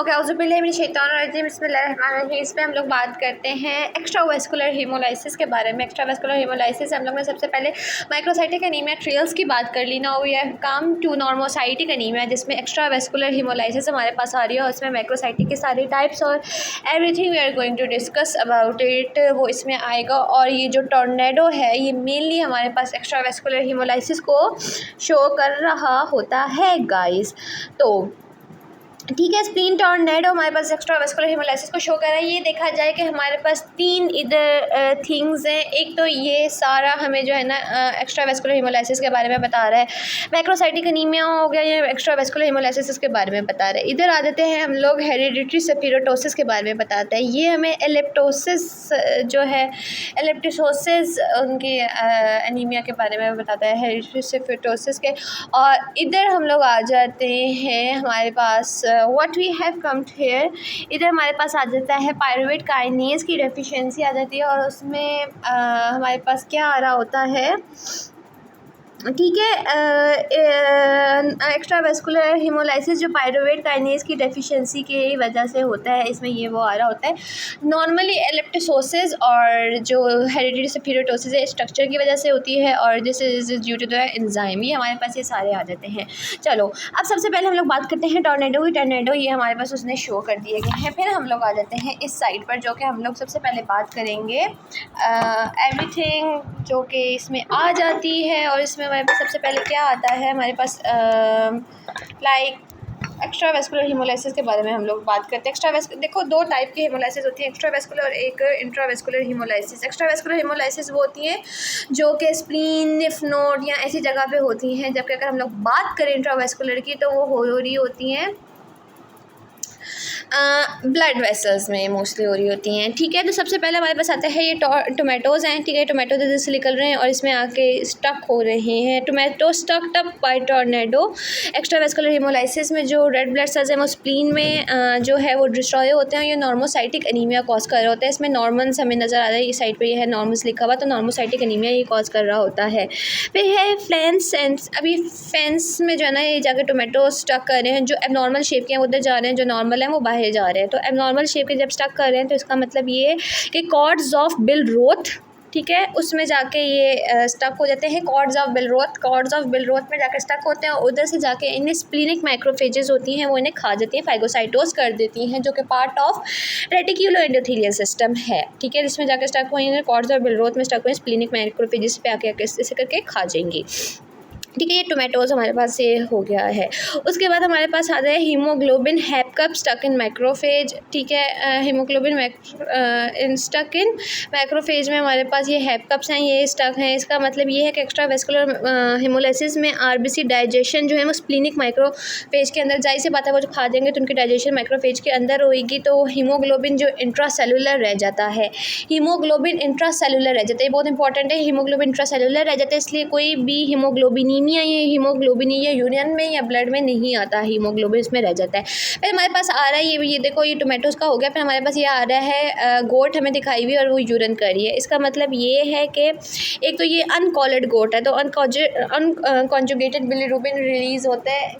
Okay, औज़ुबिल्लाहिमिनश्शैतानिर्रजीम, बिस्मिल्लाहिर्रहमानिर्रहीम। इसमें हम लोग बात करते हैं एक्स्ट्रावेस्कुलर हीमोलाइसिस के बारे में। एक्स्ट्रावेस्कुलर हीमोलाइसिस हम लोग ने सबसे पहले माइक्रोसाइटिक एनीमिया ट्रियल्स की बात कर ली। Now we have come to normocytic anaemia, जिसमें एक्स्ट्रावेस्कुलर हीमोलाइसिस हमारे पास आ रही है और उसमें माइक्रोसाइटिक के सारे टाइप्स और everything we are going to discuss about it, वो इसमें आएगा। और ये जो टॉर्नेडो है ये मेनली हमारे पास एक्स्ट्रावेस्कुलर हीमोलाइसिस को शो कर रहा होता है गाइस। तो ठीक है, स्प्लीन टॉर्नेडो हमारे पास एक्स्ट्रावेस्कुलर हीमोलाइसिस को शो कर रहा है। ये देखा जाए कि हमारे पास तीन इधर थिंग्स हैं। एक तो ये सारा हमें जो है ना एक्स्ट्रावेस्कुलर हीमोलाइसिस के बारे में बता रहा है। मैक्रोसाइटिक एनीमिया हो गया, ये एक्स्ट्रावेस्कुलर हीमोलाइसिस के बारे में बता रहे हैं। इधर आ जाते हैं हम लोग हेरिडिटरी सेफिरोटोसिस के बारे में बताते हैं। ये हमें एलिप्टोसिस जो है, एलिप्टोसिस उनकी एनीमिया के बारे में बताता है, हेरिडिटरी सेफिरोटोसिस के। और इधर हम लोग आ जाते हैं हमारे पास what we have comed here. इधर हमारे पास आ जाता है पायरुवेट काइनेज की डेफिशिएंसी आ जाती है और उसमें हमारे पास क्या आ रहा होता है, ठीक है, एक्स्ट्रावेस्कुलर हीमोलाइसिस जो पायरुवेट काइनेज की डेफिशिएंसी की वजह से होता है, इसमें ये वो आ रहा होता है। नॉर्मली एलिप्टोसिस और जो हेरिडिटरी सेफिरोटोसिस है स्ट्रक्चर की वजह से होती है और this is due to the enzyme. ये हमारे पास ये सारे आ जाते हैं। चलो, अब सबसे पहले हम लोग बात करते हैं टॉर्नेडो की। टॉर्नेडो ये हमारे पास उसने शो कर दिए गए हैं। फिर हम लोग आ जाते हैं इस साइड पर, जो कि हम लोग सबसे पहले बात करेंगे एवरीथिंग जो कि इसमें आ जाती है। और इसमें हमारे पास सबसे पहले क्या आता है, हमारे पास लाइक एक्स्ट्रावेस्कुलर हीमोलाइसिस के बारे में हम लोग बात करते हैं। देखो, दो टाइप की हीमोलाइसिस होती है, एक्स्ट्रावेस्कुलर और एक इंट्रावेस्कुलर हीमोलाइसिस। एक्स्ट्रावेस्कुलर हीमोलाइसिस वो होती हैं जो कि स्प्लीन, लिम्फ नोड या ऐसी जगह पे होती हैं, जबकि अगर हम लोग बात करें इंट्रावेस्कुलर की तो वो हो रही होती हैं ब्लड वेसल्स में मोस्टली हो रही होती हैं। ठीक है, तो सबसे पहले हमारे पास आता है ये टोमेटोज़ हैं। ठीक है, टोमेटो जैसे निकल रहे हैं और इसमें आके स्टक हो रहे हैं। Tomato stucked up by tornado. Extravascular haemolysis में जो रेड ब्लड सेल्स हैं वो स्प्लीन में जो है वो डिस्ट्रॉय होते हैं। ये नॉर्मोसाइटिक एनीमिया कॉज कर रहा होता है। इसमें नॉर्मल्स हमें नज़र आ रहा है, ये साइड पर ये है नॉर्मल्स लिखा हुआ, तो नॉर्मोसाइटिक एनीमिया ये कॉज कर रहा होता है। फिर है फेंस सेंस। अभी फेंस में जो है ना ये जाके टोमेटो स्टक कर रहे हैं, जो एबनॉर्मल शेप के हैं वो उधर जा रहे हैं, जो नॉर्मल हैं वो बाहर जा रहे हैं। तो एबनॉर्मल शेप के जब स्टक कर रहे हैं तो इसका मतलब ये है कि कॉर्ड्स ऑफ बिलरोथ, ठीक है, उसमें जाके ये स्टक हो जाते हैं। कॉर्ड्स ऑफ बिलरोथ में जाकर स्टक होते हैं और उधर से जाके इन्हें स्प्लीनिक माइक्रोफेजेस होती हैं, वो इन्हें खा जाती हैं, फाइगोसाइटोस कर देती हैं, जो कि पार्ट ऑफ रेटिक्यूलो एंडोथेलियल सिस्टम है। ठीक है, जिसमें जाकर स्टक हुई कॉर्ड्स ऑफ बिलरोथ में स्टक हुए स्प्लीनिक माइक्रोफेजेस पे आके ऐसे करके खा जाएंगी। ठीक है, ये टोमेटोज़ हमारे पास ये हो गया है। उसके बाद हमारे पास आता है हीमोग्लोबिन हैपकप स्टक इन माइक्रोफेज। ठीक है, हीमोग्लोबिन स्टक इन माइक्रोफेज में हमारे पास ये हैपकप्स हैं, ये स्टक हैं। इसका मतलब ये है कि एक्स्ट्रावेस्कुलर हीमोलाइसिस में आरबीसी डाइजेशन जो है वो स्प्लीनिक माइक्रोफेज के अंदर, जाहिर सी बात है वो जो खा देंगे तो उनकी डाइजेशन माइक्रोफेज के अंदर होएगी, तो हीमोग्लोबिन जो इंट्रासेलुलर रह जाता है, हीमोग्लोबिन इंट्रासेलुलर रह जाता है। बहुत इंपॉर्टेंट है, हीमोग्लोबिन इंट्रासेलुलर रह जाता है, इसलिए कोई भी हीमोग्लोबिन या हीमोग्लोबिन या यूरिन में या ब्लड में नहीं आता, हीमोग्लोबिन इसमें रह जाता है। फिर हमारे पास आ रहा है ये देखो, ये टोमेटोज़ का हो गया। फिर हमारे पास ये आ रहा है गोट हमें दिखाई हुई और वो यूरिन कर रही है। इसका मतलब ये है कि एक तो ये अनकॉलड गोट है, तो अनकॉन्जुगेटेड बिलीरुबिन रिलीज़ होता है।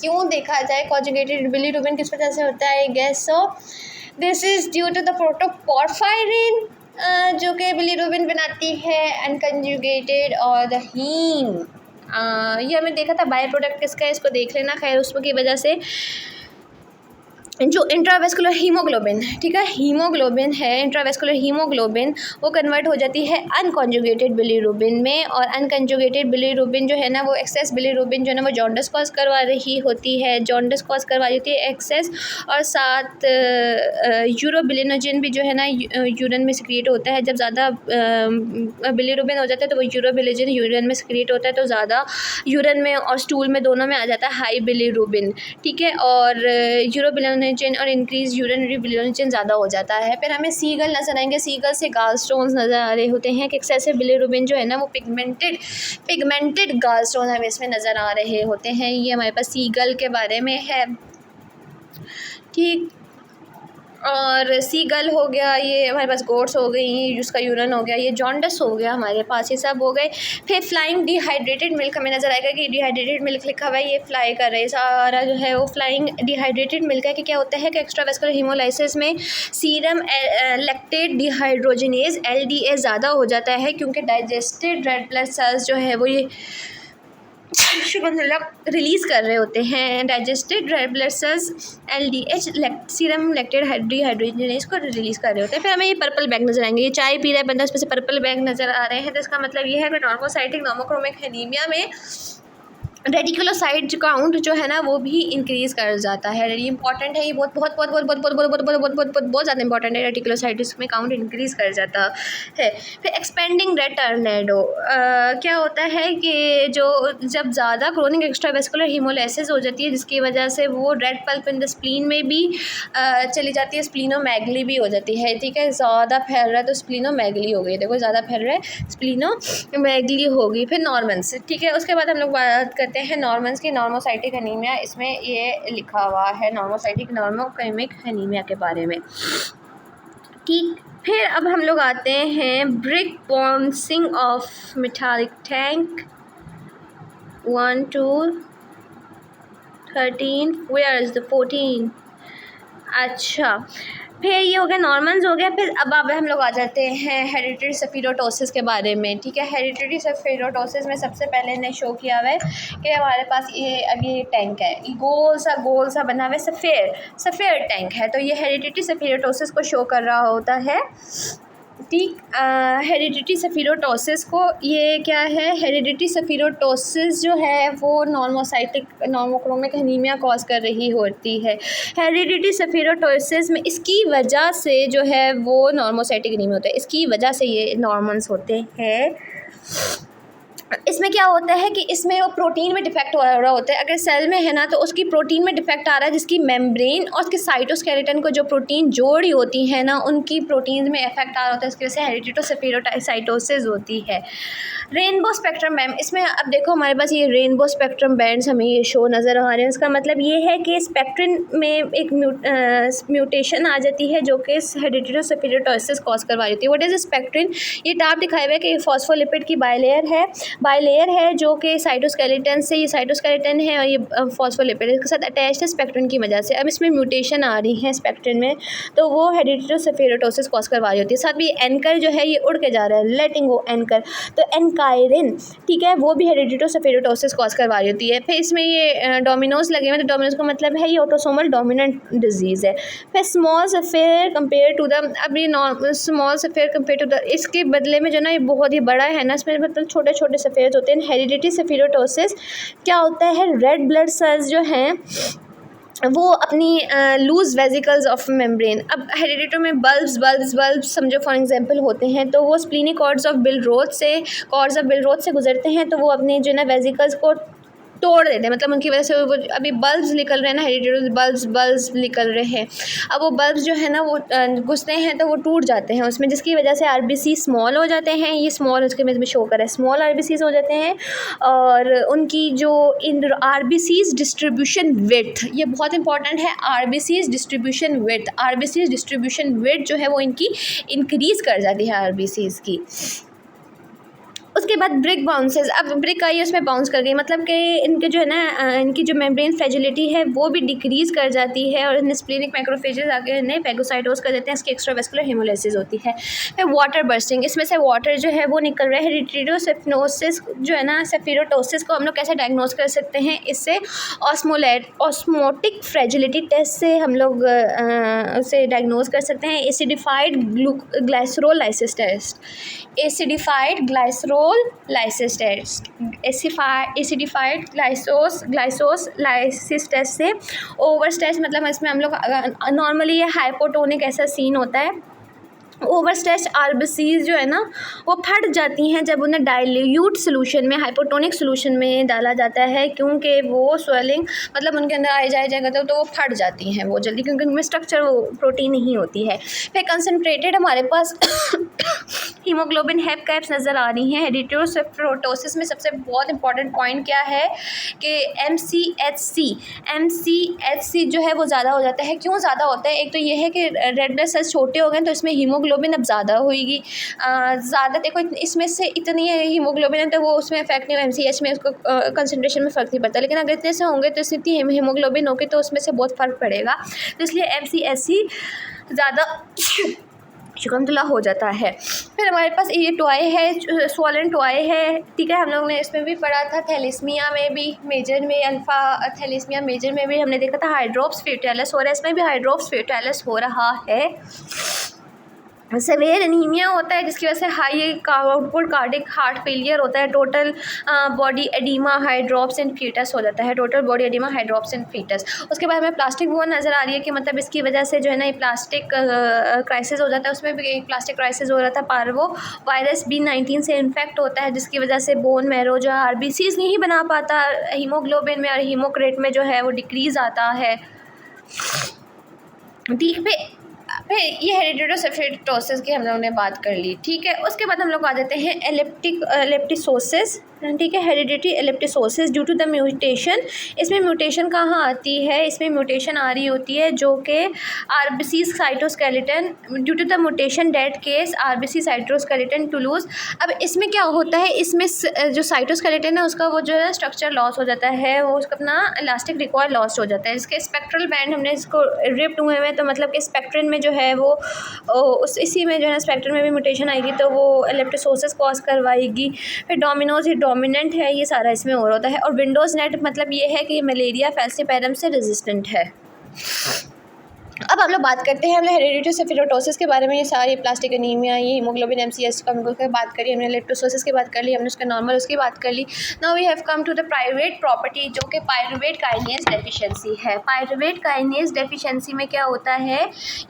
क्यों देखा जाए कॉन्जुगेटेड बिलीरुबिन किस वजह से होता है, guess so this is due to the protoporphyrin जो कि बिलीरुबिन बनाती है, अनकॉन्जुगेटेड और द हीम। ये हमें देखा था बाय प्रोडक्ट किसका है, इसको देख लेना। खैर, उसकी वजह से जो इंट्रावेस्कुलर हीमोग्लोबिन, ठीक है, हीमोग्लोबिन है, इंट्रावेस्कुलर हीमोग्लोबिन वो कन्वर्ट हो जाती है अनकॉन्जुगेटेड बिलीरुबिन में। और अनकॉन्जुगेटेड बिलीरुबिन जो है ना, वो एक्सेस बिलीरुबिन जो है ना वो जॉन्डिस कॉज करवा रही होती है, जॉन्डिस कॉज करवा रही होती है एक्सेस। और साथ यूरोबिलिनोजन भी जो है ना यूरिन में सिक्रिएट होता है। जब ज़्यादा बिलीरुबिन हो जाता है तो वो यूरोबिलिनोजन यूरिन में सिक्रिएट होता है, तो ज़्यादा यूरिन में और स्टूल में दोनों में आ जाता है हाई बिलीरुबिन। ठीक है, और यूरोबिलिनोजन और इंक्रीज यूरिनरी बिलिरुबिन ज़्यादा हो जाता है। फिर हमें सीगल नजर आएंगे, सीगल से गालस्टोन्स नज़र आ रहे होते हैं कि एक्सेसिव बिलिरुबिन जो है ना वो पिगमेंटेड गालस्टोन हमें इसमें नज़र आ रहे होते हैं। ये हमारे पास सीगल के बारे में है। ठीक, और सी गल हो गया, ये हमारे पास गोट्स हो गई, जिसका यूरन हो गया, ये जॉन्डस हो गया हमारे पास, ये सब हो गए। फिर फ्लाइंग डिहाइड्रेटेड मिल्क हमें नज़र आएगा कि डिहाइड्रेटेड मिल्क लिखा हुआ है, ये फ्लाई कर रहे हैं, सारा जो है वो फ्लाइंग डिहाइड्रेटेड मिल्क है। कि क्या होता है कि एक्स्ट्रावेस्कुलर हीमोलाइसिस में सीरम लैक्टेट डिहाइड्रोजिनेज LDH ज़्यादा हो जाता है, क्योंकि डाइजेस्टेड रेड ब्लड सेल्स जो है वो ये शुगर रिलीज़ कर रहे होते हैं। Digested red blood cells LDH serum lactate dehydrogenase को रिलीज़ कर रहे होते हैं। फिर हमें ये पर्पल बैग नज़र आएंगे, ये चाय पी रहा है बंदा, उसमें से पर्पल बैग नज़र आ रहे हैं, तो इसका मतलब ये है कि नॉर्मोसाइटिक नॉमोक्रोमिक एनीमिया में रेटिकुलोसाइट काउंट जो है ना वो भी इंक्रीज़ कर जाता है। ये इंपॉर्टेंट है, ये बहुत बहुत बहुत बहुत बहुत बहुत बहुत बहुत बहुत बहुत बहुत ज़्यादा इंपॉर्टेंट है। रेटिकुलोसाइट में काउंट इंक्रीज़ कर जाता है। फिर एक्सपेंडिंग रेड टर्नेडो क्या होता है कि जो जब ज़्यादा क्रोनिक एक्स्ट्रावेस्कुलर हीमोलाइसिस हो जाती है, जिसकी वजह से वो red pulp in the spleen में भी चली जाती है, स्प्लीनोमेगली भी हो जाती है। ठीक है, ज़्यादा फैल रहा है तो स्प्लीनोमेगली हो गई, देखो ज़्यादा फैल रहा है स्प्लीनोमेगली होगी। फिर नॉर्मन्स, ठीक है, उसके बाद हम लोग बात करते हैं नॉर्मन्स की, नॉर्मोसाइटिक एनीमिया, इसमें ये लिखा हुआ है नॉर्मोसाइटिक नॉर्मोक्रोमिक एनीमिया के बारे में। ठीक, फिर अब हम लोग आते हैं brick bouncing off metallic tank 1 2 13, where is the 14। अच्छा, फिर ये हो गया नॉर्मन्स हो गया। फिर अब हम लोग आ जाते हैं हेरिडिटरी सफीरोटोसिस के बारे में। ठीक है, हेरिडिटरी सफीरोटोसिस में सबसे पहले ने शो किया हुआ है कि हमारे पास ये अभी टैंक है, गोल सा बना हुआ है, सफ़ेद टैंक है, तो ये हेरिडिटरी सफीरोटोसिस को शो कर रहा होता है। ठीक, हेरिडिटरी सफीरोटोसिस को, ये क्या है, हेरिडिटरी सफीरोटोसिस जो है वो नॉर्मोसाइटिक नॉर्मोक्रोमिक एनीमिया कॉज कर रही होती है। हेरिडिटरी सफीरोटोसिस में इसकी वजह से जो है वो नॉर्मोसाइटिक एनीमिया होता है, इसकी वजह से ये नॉर्मन्स होते हैं। इसमें क्या होता है कि इसमें वो प्रोटीन में डिफेक्ट हो रहा होता है। अगर सेल में है ना तो उसकी प्रोटीन में डिफेक्ट आ रहा है, जिसकी मेम्ब्रेन और उसके साइटोस्केलेटन को जो प्रोटीन जोड़ी होती है ना उनकी प्रोटीन में इफेक्ट आ रहा होता है, इसकी वजह से हेरिडिटरी सफीरोसाइटोसिस होती है। रेनबो स्पेक्ट्रम बैंड, इसमें अब देखो हमारे पास ये रेनबो स्पेक्ट्रम बैंड्स हमें ये शो नज़र आ रहे हैं। इसका मतलब ये है कि स्पेक्ट्रम में एक म्यूटेशन आ जाती है जो कि हेरिडिटरी सफीरोटोसिस कॉज करवा रही होती है। व्हाट इज़ स्पेक्ट्रम, ये टाप दिखाया हुआ है कि फॉस्फोलिपिड की बाइलेयर है जो कि साइटोस्केलेटन से, ये साइटोस्केलेटन है और ये फॉस्फोलिपिड के साथ अटैच्ड है स्पेक्ट्रम की वजह से। अब इसमें म्यूटेशन आ रही है स्पेक्ट्रम में, तो वो हेरिडिटरी सफीरोटोसिस कॉज करवा रही होती है। साथ भी एंकर जो है ये उड़ के जा रहा है, लेटिंग गो एंकर, तो एनकायरिन, ठीक है, वो भी हेरिडिटरी सफीरोटोसिस कॉज करवा रही होती है। फिर इसमें ये डोमिनोज लगे हुए, तो डोमिनोज का मतलब है ये ऑटोसोमल डोमिनेंट डिजीज़ है। फिर small sphere compare to the, अब ये small sphere compare to the, इसके बदले में जो ना ये बहुत ही बड़ा है ना, इसमें मतलब छोटे छोटे सफ़ेद होते हैं। हेरिडिटरी सफीरोटोसिस क्या होता है, रेड ब्लड सेल्स जो हैं वो अपनी लूज़ वेजिकल्स ऑफ मेम्ब्रेन, अब हेरिडिटरी में बल्ब्स समझो फॉर एग्जांपल होते हैं, तो वो स्प्लीनिक कॉर्ड्स ऑफ बिलरोथ से गुजरते हैं, तो वो अपने जो ना वेजिकल्स को तोड़ देते हैं, मतलब उनकी वजह से वो अभी बल्ब्स निकल रहे हैं ना, हेरिडिटरी बल्ब्स निकल रहे हैं। अब वो बल्ब्स जो है ना वो घुसते हैं तो वो टूट जाते हैं उसमें, जिसकी वजह से RBC स्मॉल हो जाते हैं। ये स्मॉल उसके में शो कर रहा है, स्मॉल RBCs हो जाते हैं। और उनकी जो इन RBCs डिस्ट्रीब्यूशन विड्थ, ये बहुत इंपॉर्टेंट है, RBCs डिस्ट्रीब्यूशन विड्थ जो है वो इनकी इंक्रीज़ कर जाती है RBCs की। उसके बाद ब्रिक बाउंसेस, अब ब्रिक आई उसमें बाउंस कर गई, मतलब कि इनके जो है ना इनकी जो मेम्ब्रेन फ्रेजिलिटी है वो भी डिक्रीज़ कर जाती है, और स्प्लीनिक मैक्रोफेजेस आगे इन्हें पैगोसाइटोस कर देते हैं, इसकी एक्स्ट्रावेस्कुलर हीमोलाइसिस होती है। फिर वाटर बर्स्टिंग, इसमें से वाटर जो है वो निकल रहा है। हेरिडिटरी सफिनोसिस जो है ना, सफीरोटोसिस को हम लोग कैसे डायग्नोस कर सकते हैं, इससे ऑस्मोटिक फ्रेजिलिटी टेस्ट से हम लोग उसे डायग्नोस कर सकते हैं। एसिडिफाइड ग्लाइसरोलाइसिस टेस्ट, एसिडिफाइड ग्लाइसोस टेस्ट से। ओवर्स टेस्ट मतलब इसमें हम लोग नॉर्मली ये हाइपोटोनिक ऐसा सीन होता है, ओवरस्ट्रेच आरबीसीज जो है ना वो फट जाती हैं जब उन्हें डाइल्यूट सोल्यूशन में, हाइपोटोनिक सोल्यूशन में डाला जाता है, क्योंकि वो स्वेलिंग मतलब उनके अंदर आ जाएगा तो वो फट जाती हैं वो जल्दी, क्योंकि उनमें स्ट्रक्चर वो प्रोटीन नहीं होती है। फिर कंसनट्रेटेड हमारे पास हीमोग्लोबिन हैव कैप्स नज़र आ रही हैं। हेरिडियोसेफरोटोसिस में सबसे बहुत इंपॉर्टेंट पॉइंट क्या है कि एमसीएचसी जो है वो ज़्यादा हो जाता है। क्यों ज़्यादा होता है? एक तो ये है कि रेड ब्लड सेल्स छोटे हो गए तो इसमें हीमोग्लोबिन अब ज़्यादा होएगी, ज़्यादा देखो इसमें से इतनी है हीमोग्लोबिन है तो वो उसमें इफेक्ट नहीं, एमसीएच में उसको कंसनट्रेशन में फ़र्क नहीं पड़ता, लेकिन अगर इतने से होंगे तो इतनी हीमोग्लोबिन होगी तो उसमें से बहुत फ़र्क पड़ेगा, तो इसलिए एमसीएचसी ज़्यादा शिकंतला हो जाता है। फिर हमारे पास ये टॉय है, स्वॉलन टॉय है, ठीक है, हम लोग ने इसमें भी पढ़ा था। थैलेसीमिया में भी मेजर में, अल्फ़ा थैलेसीमिया मेजर में भी हमने देखा था हाइड्रोप्स फेटालिस हो रहा है, इसमें भी हाइड्रोप्स फेटालिस हो रहा है। सेवेयर एनीमिया होता है जिसकी वजह से high output cardiac heart failure होता है। टोटल बॉडी एडीमा हाइड्रोप्स इन फीटस हो जाता है, टोटल बॉडी एडीमा हाइड्रोप्स इन फीटस। उसके बाद हमें प्लास्टिक बोन नज़र आ रही है कि मतलब इसकी वजह से जो है ना ये प्लास्टिक क्राइसिस हो जाता है। उसमें भी एक प्लास्टिक क्राइसिस हो रहा था, पार्वो वायरस B19 से इन्फेक्ट होता है जिसकी वजह से बोन मैरो जो है आरबीसीज नहीं बना पाता, हीमोग्लोबिन में और हीमोक्रेट में जो है वो डिक्रीज़ आता है। ठीक पे फिर ये हेरिडियोसेफरोटोसिस की हम लोगों ने बात कर ली, ठीक है। उसके बाद हम लोग आ जाते हैं एलिप्टिसोसिस, ठीक है, hereditary elliptocytosis due to the mutation. इसमें म्यूटेशन कहाँ आती है? इसमें म्यूटेशन आ रही होती है जो कि RBC cytoskeleton due to the mutation that causes RBC cytoskeleton to lose. अब इसमें क्या होता है, इसमें जो साइटोस्केलेटन है उसका वो जो है स्ट्रक्चर लॉस हो जाता है, वो उसका अपना इलास्टिक रिकॉयल लॉस हो जाता है। इसके स्पेक्ट्रल बैंड हमने इसको रिप्ट हुए हैं तो मतलब कि स्पेक्ट्रन में जो है वो उस इसी में जो है स्पेक्ट्रम में भी म्यूटेशन आएगी तो वो एलिप्टिसोसिस कॉज करवाएगी। फिर डोमिनोज डोमिनेंट है, ये सारा इसमें हो रहा होता है। और विंडोज़ नेट मतलब ये है कि मलेरिया फैल्सिपैरम से रेजिस्टेंट है। अब हम लोग बात करते हैं, हमने हेरिडियोसेफरोटोसिस के बारे में, ये सारी प्लास्टिक एनीमिया, ये हीमोग्लोबिन एमसीएच का बात करी हमने, लेप्टोसिस की बात कर ली हमने, उसका नॉर्मल उसकी बात कर ली। Now we have come to the pyruvate property जो कि पायरुवेट काइनेज डेफिशिएंसी है। पायरुवेट काइनेज डेफिशिएंसी में क्या होता है,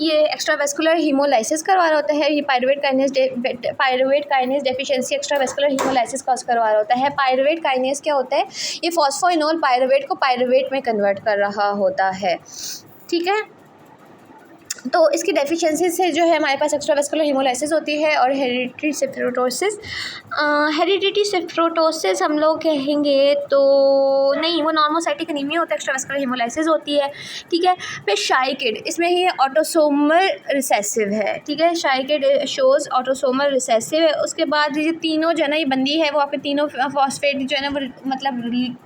ये एक्स्ट्रावेस्कुलर हीमोलाइसिस करवा रहा होता है। ये pyruvate kinase deficiency extravascular haemolysis cause करवा रहा होता है। पायरुवेट काइनेज क्या होता है, ये फॉस्फोइनोल पायरुवेट को पायरुवेट में कन्वर्ट कर रहा होता है, ठीक है। तो इसकी डेफिशिएंसी से जो है हमारे पास एक्स्ट्रावेस्कुलर हीमोलाइसिस होती है। और हेरिडिटी सेफरोटोसिस हम लोग कहेंगे तो नहीं, वो नॉर्मोसाइटिक एनीमिया होता है, एक्स्ट्रावेस्कुलर हीमोलाइसिस होती है, ठीक है। फिर शाइकिड, इसमें ये ऑटोसोमल रिसेसिव है, ठीक है, शाइकिड शोज़ ऑटोसोमल रिसेसिव है। उसके बाद ये तीनों जो है ना, ये बंदी है वो आपके तीनों फॉस्फेट जो है ना वो मतलब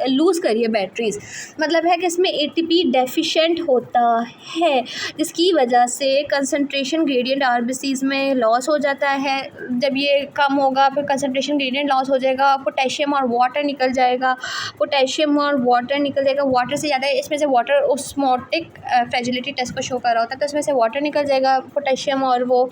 लूज़ करिए बैटरीज, मतलब है कि इसमें ATP डेफिशिएंट होता है जिसकी वजह से कंसंट्रेशन ग्रेडियंट आरबीसीज में लॉस हो जाता है। जब ये कम होगा फिर कंसंट्रेशन ग्रेडियंट लॉस हो जाएगा, पोटेशियम और वाटर निकल जाएगा, वाटर से ज़्यादा इसमें से वाटर ऑस्मोटिक फ्रेजिलिटी टेस्ट को शो कर रहा होता है तो इसमें से वाटर निकल जाएगा, पोटेशियम और वो,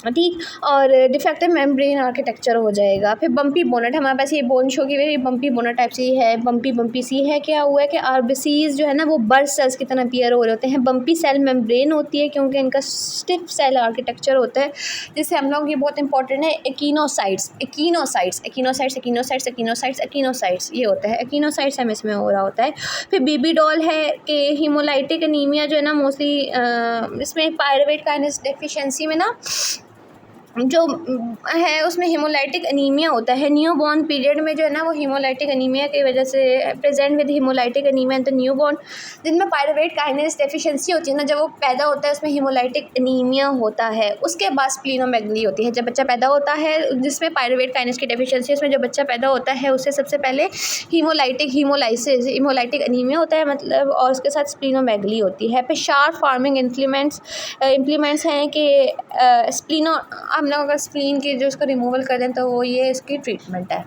ठीक। और डिफेक्टिव मेम्ब्रेन आर्किटेक्चर हो जाएगा। फिर बम्पी बोनट, हमारे पास ये बोन शो की हुई बम्पी बोनट टाइप सी है, बम्पी सी है। क्या हुआ है कि आरबीसीज जो है ना वो बर्स्ट सेल्स की तरह अपीयर हो रहे होते हैं। बम्पी सेल मेम्ब्रेन होती है क्योंकि इनका स्टिफ सेल आर्किटेक्चर होता है, जिससे हम लोग, ये बहुत इंपॉर्टेंट है, एक्टिनोसाइट्स ये होता है, एक्टिनोसाइट्स हमें इसमें हो रहा होता है। फिर बेबी डॉल है कि हीमोलाइटिक एनीमिया जो है ना मोस्टली इसमें पायरुवेट काइनेज डेफिशिएंसी में ना जो है उसमें हीमोलाइटिक एनीमिया होता है। न्यूबॉर्न पीरियड में जो है ना वो हीमोलाइटिक एनीमिया की वजह से प्रेजेंट विद हीमोलाइटिक एनीमिया तो न्यूबॉर्न जिनमें पायरुवेट काइनेज डेफिशिएंसी होती है ना, जब वो पैदा होता है उसमें हीमोलाइटिक एनीमिया होता है। उसके बाद स्प्लीनोमेगली होती है, जब बच्चा पैदा होता है जिसमें पायरुवेट काइनेज की डेफिशिएंसी, उसमें जब बच्चा पैदा होता है उससे सबसे पहले हीमोलाइटिक एनीमिया होता है मतलब, और उसके साथ स्प्लीनोमेगली होती है। फिर शार्प फार्मिंग इम्प्लीमेंट्स हैं कि हम लोग अगर स्प्लीन की जो उसको रिमूवल कर दें तो वो ये इसकी ट्रीटमेंट है।